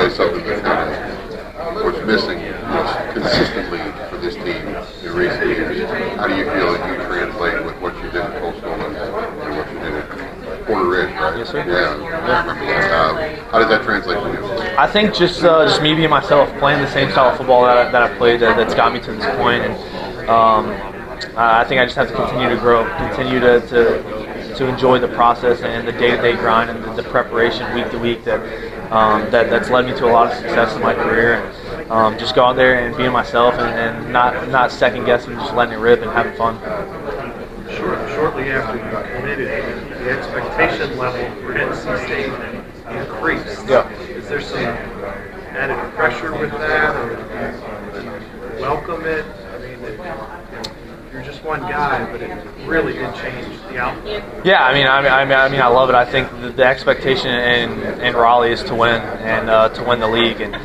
probably something that kind of was missing consistently for this team in recent years. How do you feel that you translate with what you did at Coastal and what you did at Porter Ridge, right? Yes, sir. Yeah, I remember that. How did that translate for you? I think just me being myself, playing the same style of football that I played that's got me to this point, and I think I just have to continue to grow, continue to enjoy the process and the day-to-day grind and the preparation week to week that's led me to a lot of success in my career. And just go out there and being myself and not second guessing, just letting it rip and having fun. Shortly after you committed, the expectation level for NC State increased. Yeah. Is there some added pressure with that, or do you welcome it? I mean, you're just one guy, but it really did change the outlook. Yeah, I mean, I love it. I think the expectation in Raleigh is to win and to win the league, and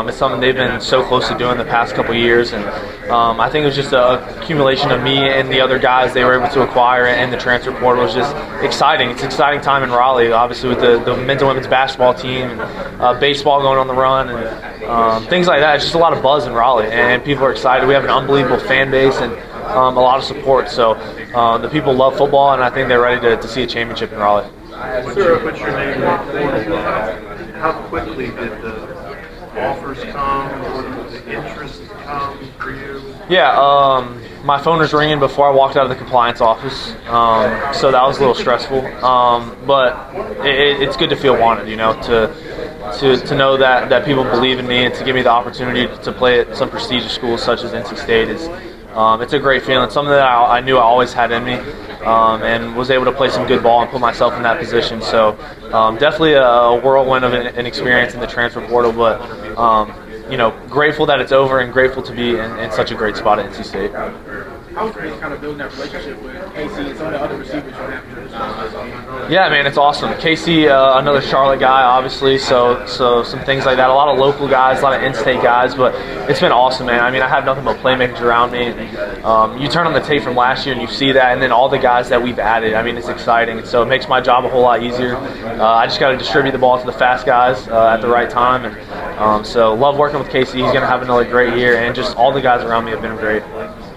it's something they've been so close to doing the past couple of years. And I think it was just an accumulation of me and the other guys they were able to acquire in the transfer portal. It was just exciting. It's an exciting time in Raleigh, obviously with the men's and women's basketball team, and baseball going on the run, and things like that. It's just a lot of buzz in Raleigh, and people are excited. We have an unbelievable fan base and a lot of support. So the people love football, and I think they're ready to see a championship in Raleigh. Once you put your name in the portal, how quickly did the offers come, or the interest come for you? Yeah, my phone was ringing before I walked out of the compliance office, so that was a little stressful. But it's good to feel wanted, to know that people believe in me and to give me the opportunity to play at some prestigious schools such as NC State is. It's a great feeling. It's something that I knew I always had in me, and was able to play some good ball and put myself in that position. So definitely a whirlwind of an experience in the transfer portal, but grateful that it's over and grateful to be in such a great spot at NC State. How was it kind of building that relationship with Casey and some of the other receivers you have here? Yeah, man, it's awesome. Casey, another Charlotte guy, obviously, so some things like that. A lot of local guys, a lot of in-state guys, but it's been awesome, man. I mean, I have nothing but playmakers around me. You turn on the tape from last year and you see that, and then all the guys that we've added. I mean, it's exciting, so it makes my job a whole lot easier. I just got to distribute the ball to the fast guys at the right time, and so love working with Casey. He's going to have another great year, and just all the guys around me have been great.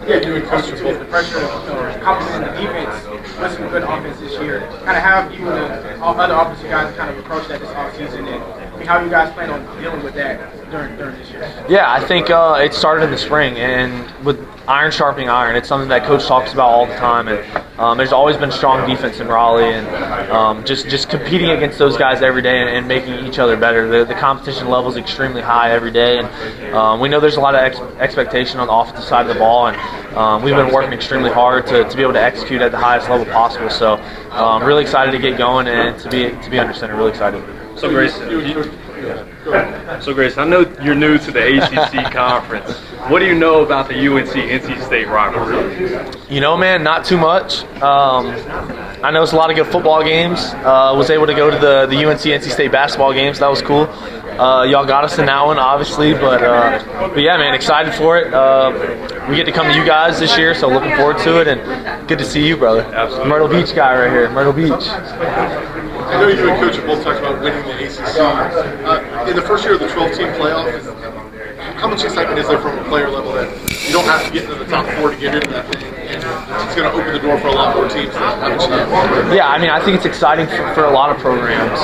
Yeah, you and Coach with the pressure of complementing the defense with some good offense this year. Kind of have you and the other offensive guys kind of approach that this offseason, and how you guys plan on dealing with that during this year? Yeah, I think it started in the spring, and with iron sharpening iron, it's something that Coach talks about all the time. And there's always been strong defense in Raleigh, and just competing against those guys every day and making each other better. The competition level is extremely high every day, and we know there's a lot of expectation on the offensive side of the ball, and we've been working extremely hard to be able to execute at the highest level possible. So really excited to get going and to be under center. Really excited. So Grayson, I know you're new to the ACC conference. What do you know about the UNC-NC State rivalry? Man, not too much. I know it's a lot of good football games. Was able to go to the UNC-NC State basketball games. That was cool. Y'all got us in that one, obviously, but yeah, man, excited for it. We get to come to you guys this year, so looking forward to it, and good to see you, brother. Absolutely. Myrtle Beach guy right here, Myrtle Beach. I know you and Coach have both talked about winning the ACC. In the first year of the 12-team playoff, how much excitement is there from a player level that you don't have to get into the top four to get into that thing, and it's going to open the door for a lot more teams that have a chance? Yeah, I mean, I think it's exciting for a lot of programs.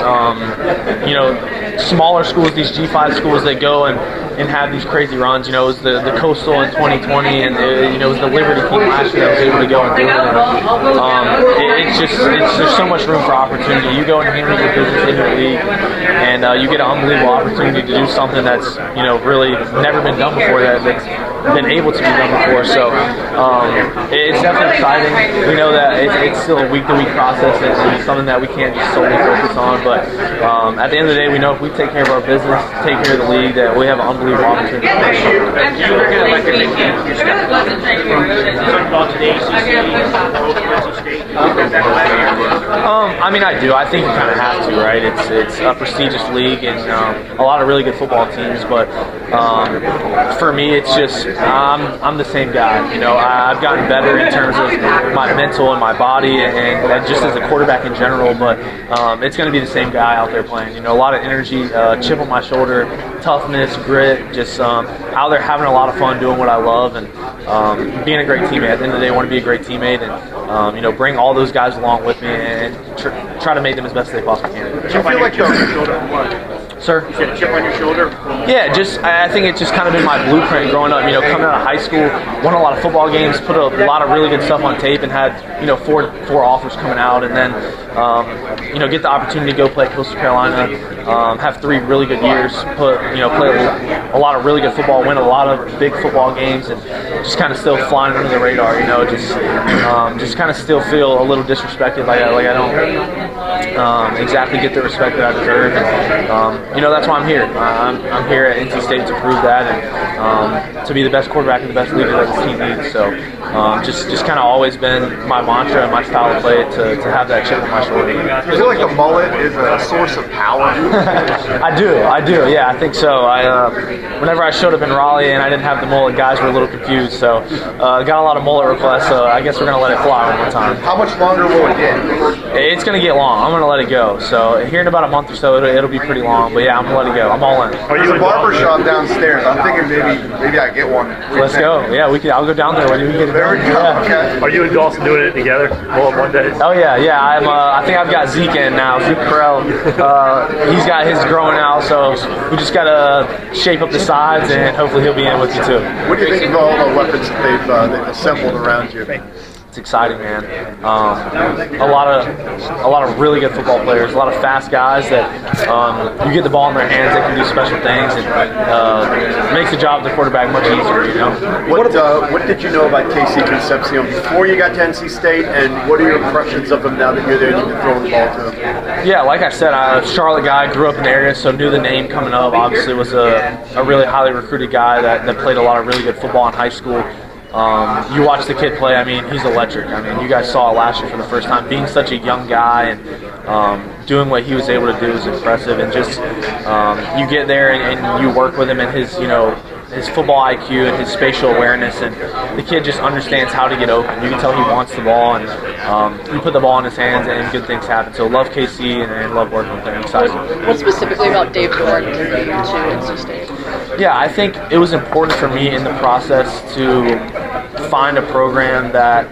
Smaller schools, these G5 schools that go and have these crazy runs. It was the Coastal in 2020, and it was the Liberty team last year that was able to go and do it. There's so much room for opportunity. You go and handle your business in your league, and you get an unbelievable opportunity to do something that's really never been done before, that's been able to be done before. So it's definitely exciting. We know that it's still a week-to-week process, and it's something that we can't just solely focus on. But at the end of the day, we know if we take care of our business, take care of the league, that we have an unbelievable opportunity. I mean, I do. I think you kind of have to, right? It's a prestigious league and a lot of really good football teams. But for me, it's just I'm the same guy. You know, I've gotten better in terms of my mental and my body, and just as a quarterback in general. But it's going to be the same guy out there playing. You know, a lot of energy, chip on my shoulder, toughness, grit, just out there having a lot of fun doing what I love, and being a great teammate. At the end of the day, I want to be a great teammate, and you know, bring all those guys along with me, and try to make them as best as they possibly can. Do you feel like the Sir? You get a chip on your shoulder? Yeah, I think it's just kind of been my blueprint growing up. You know, coming out of high school, won a lot of football games, put a lot of really good stuff on tape, and had, you know, four offers coming out, and then you know, get the opportunity to go play at Coastal Carolina, have 3 really good years, play a lot of really good football, win a lot of big football games, and just kind of still flying under the radar. You know, just kind of still feel a little disrespected, like I don't exactly get the respect that I deserve. And, you know, that's why I'm here. I'm here at NC State to prove that, and to be the best quarterback and the best leader that this team needs. So just kind of always been my mantra and my style of play to have that chip on my shoulder. Do you feel like the mullet is a source of power? I do. Yeah, I think so. Whenever I showed up in Raleigh and I didn't have the mullet, guys were a little confused. So got a lot of mullet requests. So I guess we're gonna let it fly one more time. How much longer will it get? It's gonna get long. I'm gonna let it go. So here in about a month or so, it'll be pretty long. But yeah, I'm gonna let it go. I'm all in. There's a barber shop downstairs. I'm thinking maybe I get one. Let's go. Yeah, I'll go down there when we get it. There we go. Yeah. Okay. Are you and Dawson doing it together all in one day? Oh yeah. I think I've got Zeke in now. Zeke Carell. He's got his growing out, so we just gotta shape up the sides, and hopefully he'll be in with you too. What do you think of all the weapons that they've assembled around you? It's exciting, man. A lot of really good football players, a lot of fast guys that you get the ball in their hands, they can do special things, and makes the job of the quarterback much easier. You know. What did you know about Casey Concepcion before you got to NC State, and what are your impressions of him now that you're there and you can throw the ball to him? Yeah, like I said, I'm a Charlotte guy, grew up in the area, so knew the name coming up. Obviously, was a really highly recruited guy that played a lot of really good football in high school. You watch the kid play, I mean, he's electric. I mean, you guys saw it last year for the first time. Being such a young guy and doing what he was able to do is impressive. And just you get there and you work with him and his, you know, his football IQ and his spatial awareness, and the kid just understands how to get open. You can tell he wants the ball, and you put the ball in his hands and good things happen. So love KC and love working with him. Excited. What specifically about Dave Doran drew you to NC State? Yeah, I think it was important for me in the process to find a program that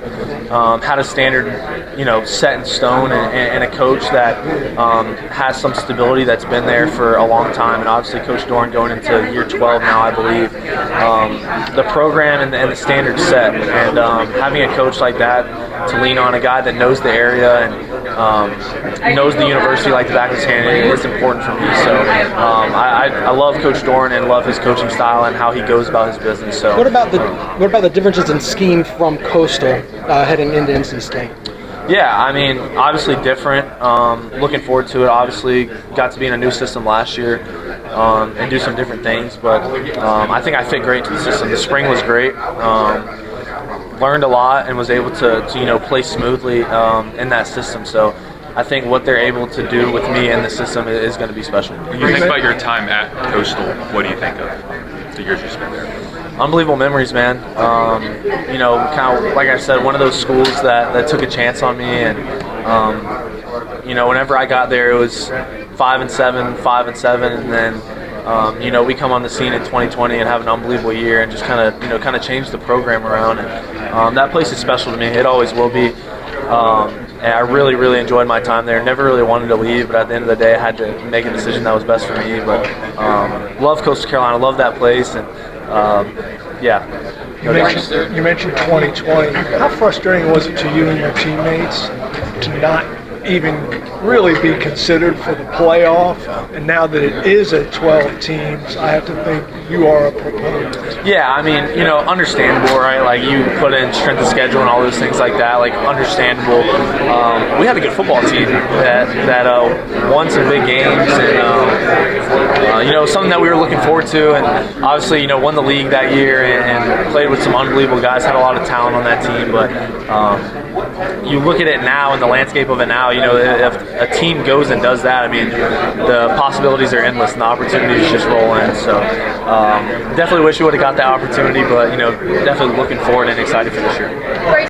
had a standard, you know, set in stone, and a coach that has some stability that's been there for a long time. And obviously, Coach Doran going into year 12 now, I believe. The program and the standard set, and having a coach like that to lean on, a guy that knows the area and knows the university like the back of his hand, it's important for me. So I love Coach Doran and love his coaching style and how he goes about his business. So what about the differences in scheme from Coastal heading into NC State? Yeah, I mean, obviously different. Looking forward to it. Obviously, got to be in a new system last year and do some different things. But I think I fit great into the system. The spring was great. Learned a lot and was able to you know, play smoothly in that system. So I think what they're able to do with me in the system is going to be special. When you think about your time at Coastal, what do you think of the years you spent there? Unbelievable memories, man. You know, kind of like I said, one of those schools that took a chance on me, and you know, whenever I got there, it was 5-7, and then you know, we come on the scene in 2020 and have an unbelievable year, and just kind of change the program around. And that place is special to me. It always will be. And I really enjoyed my time there. Never really wanted to leave, but at the end of the day, I had to make a decision that was best for me. But love Coastal Carolina, love that place, and yeah. You mentioned 2020. How frustrating was it to you and your teammates to not even really be considered for the playoff? And now that it is at 12 teams, I have to think you are a proponent. Yeah, I mean, you know, understandable, right? Like, you put in strength of schedule and all those things like that, like, understandable. We had a good football team that won some big games, and you know, something that we were looking forward to, and obviously, you know, won the league that year and played with some unbelievable guys, had a lot of talent on that team, but you look at it now and the landscape of it now, you know, if a team goes and does that, I mean, the possibilities are endless and the opportunities just roll in. So definitely wish we would have got that opportunity, but, you know, definitely looking forward and excited for this year.